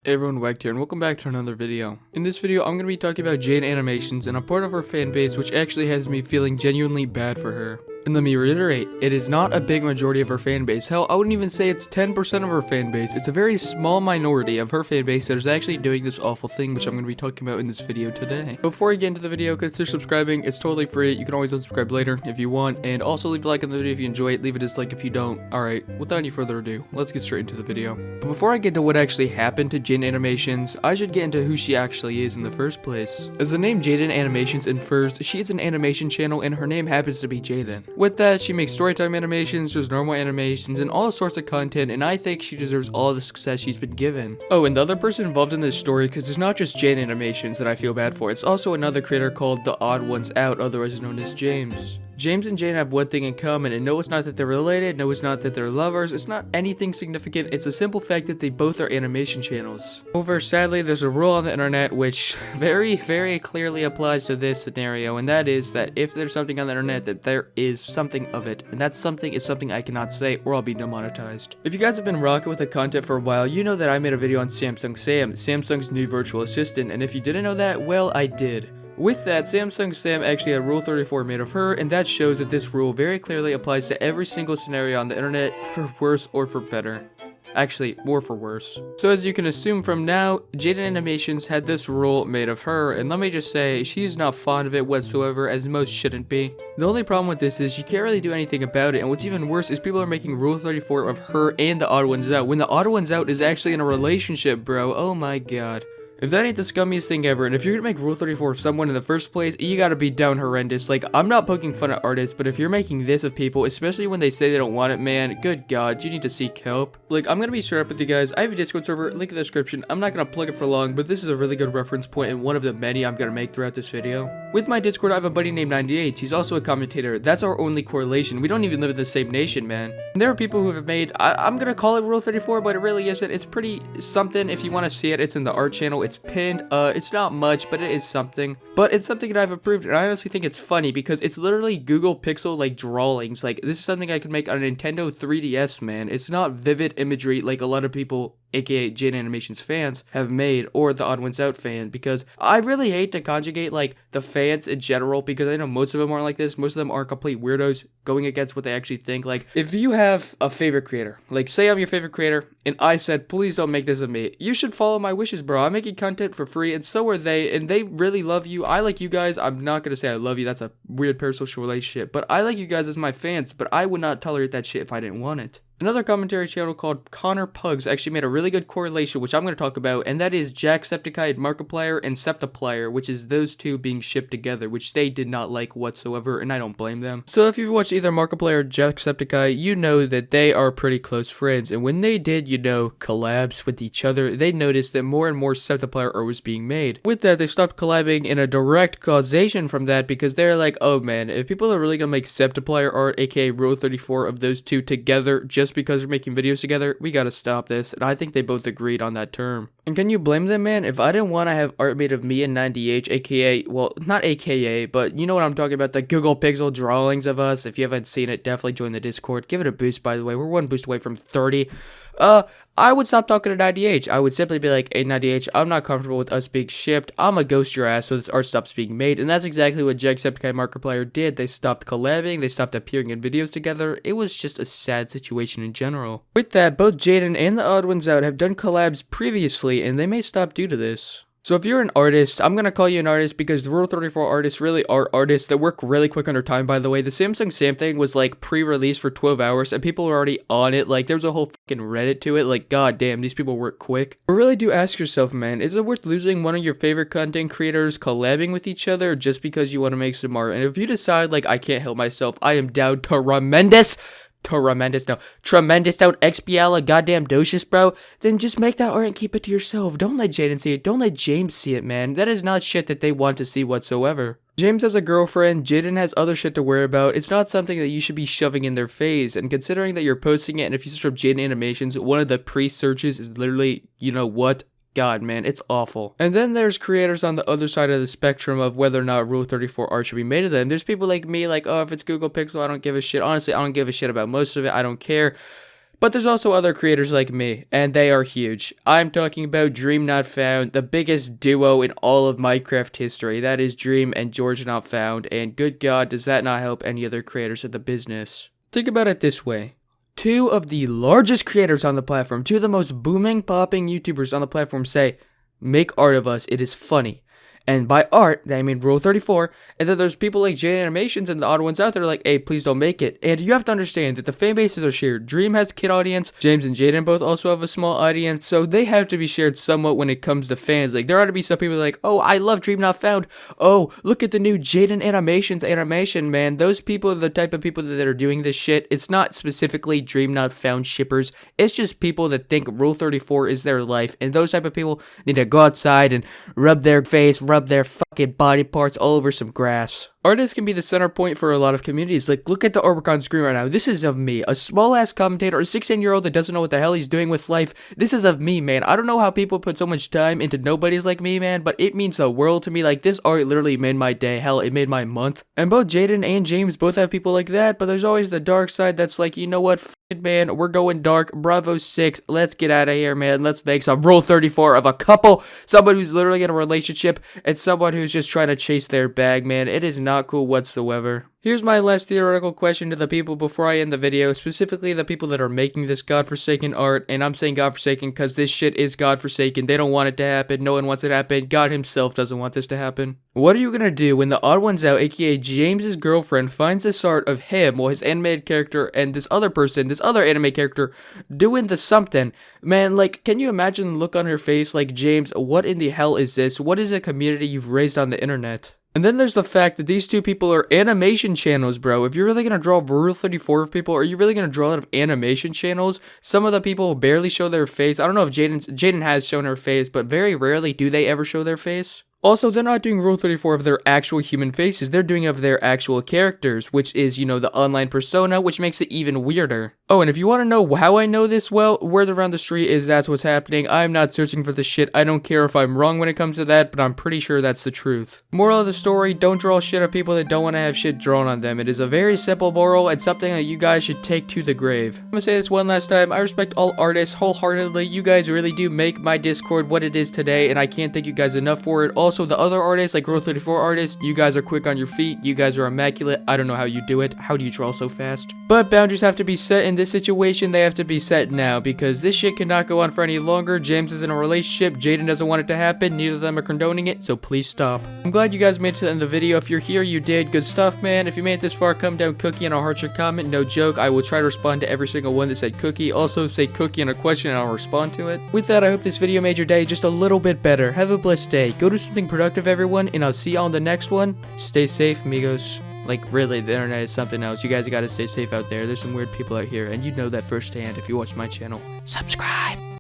Hey everyone, waccd here, and welcome back to another video. In this video, I'm going to be talking about Jaiden Animations and a part of her fan base which actually has me feeling genuinely bad for her. And let me reiterate, it is not a big majority of her fan base. Hell, I wouldn't even say it's 10% of her fan base. It's a very small minority of her fan base that is actually doing this awful thing, which I'm going to be talking about in this video today. Before I get into the video, consider subscribing. It's totally free. You can always unsubscribe later if you want, and also leave a like on the video if you enjoy it. Leave a dislike if you don't. Alright, without any further ado, let's get straight into the video. But before I get to what actually happened to Jaiden Animations, I should get into who she actually is in the first place. As the name Jaiden Animations infers, she is an animation channel and her name happens to be Jaiden. With that, she makes storytime animations, just normal animations, and all sorts of content, and I think she deserves all the success she's been given. Oh, and the other person involved in this story, because it's not just Jaiden Animations that I feel bad for, it's also another creator called The Odd Ones Out, otherwise known as James. James and Jaiden have one thing in common, and no, it's not that they're related, no, it's not that they're lovers, it's not anything significant, it's a simple fact that they both are animation channels. However, sadly, there's a rule on the internet which very clearly applies to this scenario, and that is that if there's something on the internet, that there is something of it, and that something is something I cannot say or I'll be demonetized. If you guys have been rocking with the content for a while, you know that I made a video on Samsung Sam, Samsung's new virtual assistant, and if you didn't know that, well, I did. With that, Samsung Sam actually had Rule 34 made of her, and that shows that this rule very clearly applies to every single scenario on the internet, for worse or for better. Actually, more for worse. So as you can assume from now, Jaiden Animations had this rule made of her, and let me just say, she is not fond of it whatsoever, as most shouldn't be. The only problem with this is you can't really do anything about it, and what's even worse is people are making Rule 34 of her and the Odd Ones Out, when the Odd Ones Out is actually in a relationship, bro. Oh my god. If that ain't the scummiest thing ever, and if you're gonna make Rule 34 of someone in the first place, you gotta be down horrendous. Like, I'm not poking fun at artists, but if you're making this of people, especially when they say they don't want it, man, good god, you need to seek help. Like, I'm gonna be straight up with you guys, I have a Discord server, link in the description, I'm not gonna plug it for long, but this is a really good reference point and one of the many I'm gonna make throughout this video. With my Discord, I have a buddy named 98, he's also a commentator, that's our only correlation, we don't even live in the same nation, man. And there are people who have made, I'm gonna call it Rule 34, but it really isn't, it's pretty something. If you wanna see it, it's in the art channel, it's pinned, it's not much, but it is something. But it's something that I've approved, and I honestly think it's funny because it's literally Google Pixel like drawings. Like, this is something I could make on a Nintendo 3DS, man. It's not vivid imagery like a lot of people, aka Jaiden Animations fans, have made, or the Odd Ones Out fan, because I really hate to conjugate like the fans in general, because I know most of them aren't like this. Most of them are complete weirdos going against what they actually think. Like, if you have a favorite creator, like say I'm your favorite creator, and I said, please don't make this of me, you should follow my wishes, bro. I'm making content for free, and so are they, and they really love you. I like you guys. I'm not gonna say I love you, that's a weird parasocial relationship, but I like you guys as my fans, but I would not tolerate that shit if I didn't want it. Another commentary channel called Connor Pugs actually made a really good correlation, which I'm going to talk about, and that is Jacksepticeye Markiplier and Septiplier, which is those two being shipped together, which they did not like whatsoever, and I don't blame them. So if you've watched either Markiplier or Jacksepticeye, you know that they are pretty close friends, and when they did, you know, collabs with each other, they noticed that more and more Septiplier art was being made. With that, they stopped collabing in a direct causation from that, because they're like, oh man, if people are really going to make Septiplier art, aka Rule 34 of those two together, just because they're making videos together, we gotta stop this, and I think they both agreed on that term. And can you blame them, man? If I didn't want to have art made of me and 90H, aka, well, not aka, but you know what I'm talking about, the Google Pixel drawings of us. If you haven't seen it, definitely join the Discord. Give it a boost, by the way. We're one boost away from 30. I would stop talking to 90H. I would simply be like, hey 90H, I'm not comfortable with us being shipped. I'ma ghost your ass so this art stops being made. And that's exactly what Jacksepticeye Markiplier did. They stopped collabing, they stopped appearing in videos together. It was just a sad situation in general. With that, both Jaiden and the Odd Ones Out have done collabs previously, and they may stop due to this. So if you're an artist, I'm going to call you an artist because the Rule 34 artists really are artists that work really quick under time, by the way. The Samsung Sam thing was like pre-released for 12 hours and people were already on it. Like, there was a whole fucking Reddit to it. Like, god damn, these people work quick. But really do ask yourself, man, is it worth losing one of your favorite content creators collabing with each other just because you want to make some art? And if you decide, like, I can't help myself, I am down tremendous down XBL, goddamn docious, bro, then just make that art and keep it to yourself. Don't let Jaiden see it. Don't let James see it, man. That is not shit that they want to see whatsoever. James has a girlfriend, Jaiden has other shit to worry about. It's not something that you should be shoving in their face, and considering that you're posting it, and if you search up Jaiden Animations, one of the pre-searches is literally, you know what? God, man, it's awful. And then there's creators on the other side of the spectrum of whether or not Rule 34 art should be made of them. There's people like me, like, oh, if it's Google Pixel, I don't give a shit. Honestly, I don't give a shit about most of it. I don't care. But there's also other creators like me, and they are huge. I'm talking about Dream Not Found, the biggest duo in all of Minecraft history. That is Dream and George Not Found, and good God, does that not help any other creators of the business. Think about it this way. Two of the largest creators on the platform, two of the most booming, popping YouTubers on the platform say, make art of us, it is funny. And by art, I mean Rule 34, and then there's people like Jaiden Animations and the odd ones out there like, hey, please don't make it. And you have to understand that the fan bases are shared. Dream has a kid audience, James and Jaiden both also have a small audience, so they have to be shared somewhat when it comes to fans. Like, there ought to be some people like, oh, I love Dream Not Found. Oh, look at the new Jaiden Animations animation, man. Those people are the type of people that are doing this shit. It's not specifically Dream Not Found shippers. It's just people that think Rule 34 is their life, and those type of people need to go outside and rub their face, rub their fucking body parts all over some grass. Artists can be the center point for a lot of communities. Like, look at the artwork on screen right now. This is of me, a small-ass commentator, a 16-year-old that doesn't know what the hell he's doing with life. This is of me, man. I don't know how people put so much time into nobodies like me, man, but it means the world to me. Like, this art literally made my day. Hell, it made my month. And both Jaiden and James both have people like that, but there's always the dark side that's like, you know what, f it, man, we're going dark. Bravo 6, let's get out of here, man. Let's make some Rule 34 of a couple, someone who's literally in a relationship, and someone who's just trying to chase their bag, man. It is not cool whatsoever. Here's my last theoretical question to the people before I end the video, specifically the people that are making this godforsaken art, and I'm saying godforsaken because this shit is godforsaken. They don't want it to happen, no one wants it to happen, God himself doesn't want this to happen. What are you gonna do when the odd ones out, aka James's girlfriend, finds this art of him, well, his animated character, and this other person, this other anime character, doing the something? Man, like, can you imagine the look on her face like, James, what in the hell is this? What is a community you've raised on the internet? And then there's the fact that these two people are animation channels, bro. If you're really gonna draw Rule 34 of people, are you really gonna draw out of animation channels? Some of the people barely show their face. I don't know if Jaiden has shown her face, but very rarely do they ever show their face. Also, they're not doing Rule 34 of their actual human faces, they're doing it of their actual characters, which is, you know, the online persona, which makes it even weirder. Oh, and if you want to know how I know this, well, word around the street is that's what's happening. I'm not searching for the shit, I don't care if I'm wrong when it comes to that, but I'm pretty sure that's the truth. Moral of the story, don't draw shit of people that don't want to have shit drawn on them. It is a very simple moral, and something that you guys should take to the grave. I'm gonna say this one last time, I respect all artists wholeheartedly. You guys really do make my Discord what it is today, and I can't thank you guys enough for it. Also, the other artists, like Rule 34 artists, you guys are quick on your feet, you guys are immaculate. I don't know how you do it. How do you draw so fast? But boundaries have to be set in this situation. They have to be set now, because this shit cannot go on for any longer. James is in a relationship, Jaiden doesn't want it to happen, neither of them are condoning it, so please stop. I'm glad you guys made it to the end of the video. If you're here, you did. Good stuff, man. If you made it this far, come down cookie and I'll heart your comment. No joke, I will try to respond to every single one that said cookie. Also, say cookie in a question and I'll respond to it. With that, I hope this video made your day just a little bit better. Have a blessed day. Go do something productive, everyone, and I'll see you on the next one. Stay safe, amigos. Like, really, the internet is something else. You guys gotta stay safe out there. There's some weird people out here, and you know that firsthand if you watch my channel. Subscribe!